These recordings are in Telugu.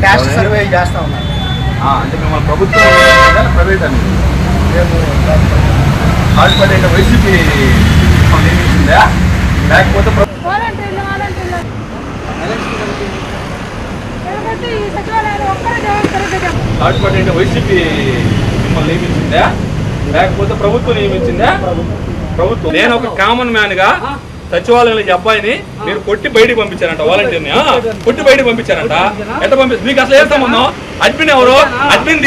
క్యాస్ట్ సర్వే చేస్తా ఉన్నారు. అంటే మిమ్మల్ని ప్రభుత్వం ప్రైవేట్ అని మేము హాస్పిటల్ అయితే వైసీపీ నియమించిందా లేకపోతే హాస్పిటల్ అయితే వైసీపీ మిమ్మల్ని నియమించిందా లేకపోతే ప్రభుత్వం నియమించిందా? ప్రభుత్వం. నేను ఒక కామన్ మ్యాన్ గా సచివాలయంలో ఈ అబ్బాయిని మీరు కొట్టి బయటికి పంపించారంట, వాలంటీర్ని కొట్టి బయటికి పంపించారంట. ఎట్లా పంపిస్తారు? మీకు అసలు ఏ సంబంధం? అడ్మిన్ ఎవరు? అడ్మిన్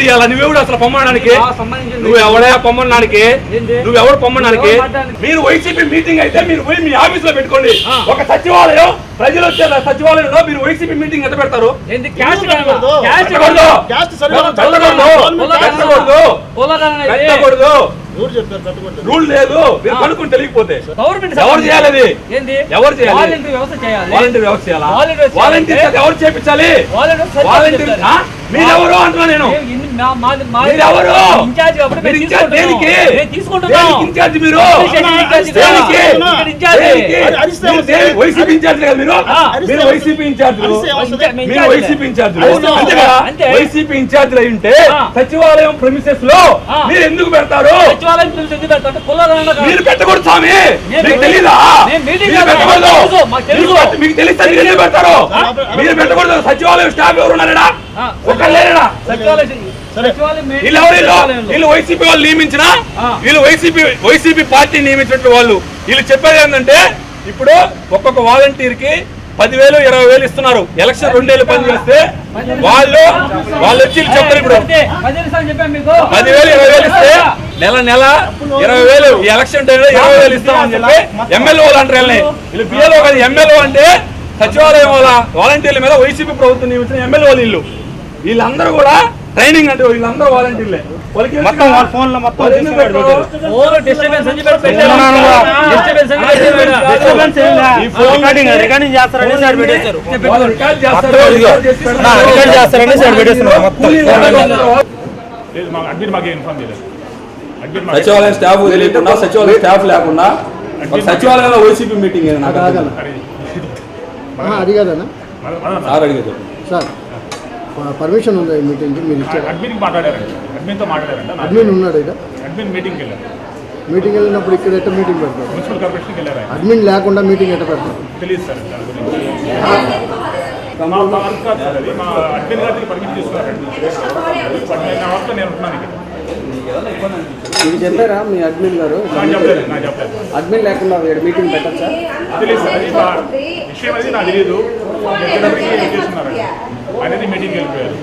తీయాలా? నువ్వెవడు అసలు పొమ్మడానికి? నువ్వు ఎవడే పొమ్మడానికి? నువ్వెవడు పొమ్మడానికి? మీరు వైసీపీ మీటింగ్ అయితే మీరు పోయి మీ ఆఫీస్ లో పెట్టుకోండి. ఒక సచివాలయం ప్రజలు వచ్చే సచివాలయంలో మీరు వైసీపీ మీటింగ్ ఎంత పెడతారు? రూల్ లేదు. మీరు కనుక్కొని తెలియకపోతే ఎవరు చేయాలి? ఎవరు చేయాలి? వాలంటీర్ వ్యవస్థ చేయాలా? వాలంటీర్ ఎవరు చేపించాలి? వాలంటీర్ మీరెవరు అంటున్నా నేను. మీరెవరు? ఇన్ఛార్జ్ మీరు వైసీపీ ఇన్ఛార్జ్ కదా మీరు? మీరు వైసీపీ ఇన్ఛార్జ్, మీరు వైసీపీ ఇన్ఛార్జ్ అంతే కదా? వైసీపీ ఇన్ఛార్జ్ అయి ఉంటే సచివాలయం ప్రెమిసెస్ లో మీరు ఎందుకు పెడతారు? మీరు పెట్టకూడదు స్వామి. మీకు తెలీదా? మీకు తెలిస్తే మీరు ఎందుకు పెడతారు? మీరు పెట్టకూడదు. సచివాలయం స్టాఫ్ ఎవరు ఉన్నారా? ఒకరు లేరా? వీళ్ళు వైసీపీ వాళ్ళు నియమించిన వీళ్ళు వైసీపీ పార్టీ నియమించినట్టు వాళ్ళు. వీళ్ళు చెప్పేది ఏంటంటే ఇప్పుడు ఒక్కొక్క వాలంటీర్ కి 10,000 20,000 ఇస్తున్నారు. ఎలక్షన్ 2 ఏళ్ళు పని చేస్తే వాళ్ళు వచ్చి చెప్తారు ఇప్పుడు 10,000 20,000 ఇస్తే నెల 20,000 ఈ ఎలక్షన్ టైంలో 20,000 ఇస్తామని చెప్పి ఎమ్మెల్యేలు అంటారు. వీళ్ళు పిఎల్ఓ కాదు, ఎమ్మెల్యే అంటే సచివాలయం వాళ్ళ వాలంటీర్ల మీద వైసీపీ ప్రభుత్వం నియమించిన ఎమ్మెల్యే వాళ్ళు. వీళ్ళందరూ కూడా ట్రైనింగ్ అంటే వీళ్ళందరూ వాలంటీర్లే. సచివాలయం స్టాఫ్ తెలియకుండా సచివాలయం స్టాఫ్ లేకుండా సచివాలయంలో వైసీపీ మీటింగ్ అది కాదన్నా సార్ అడిగారు. సార్ పర్మిషన్ ఉందా ఈ మీటింగ్కి? మీరు ఇచ్చారు? అడ్మిన్తో మాట్లాడారంట. అడ్మిన్ ఉన్నాడు ఇక్కడ? అడ్మిన్ మీటింగ్కి వెళ్ళారు. మీటింగ్ వెళ్ళినప్పుడు ఇక్కడ ఎట్లా మీటింగ్ పెడతారు? మున్సిపల్ కార్పొరేషన్కి వెళ్ళారు. అడ్మిన్ లేకుండా మీటింగ్ ఎట్లా పెడతారు? తెలియదు సార్. మా వర్క్ కాదు సార్ అది. మా అడ్మిన్ గారికి పర్మిషన్ తీసుకున్నారండి. నా వర్క్ నేను ఉంటున్నాను ఇక్కడ. మీరు చెప్పారా మీ అడ్మిన్ గారు? చెప్పలేదు. అడ్మిన్ లేకుండా మీటింగ్ పెట్టచ్చా? తెలియదు సార్. అది విషయం అది నాకు తెలియదు. తీసుకున్నారండి అనేది మీటింగ్కి వెళ్ళిపోయారు.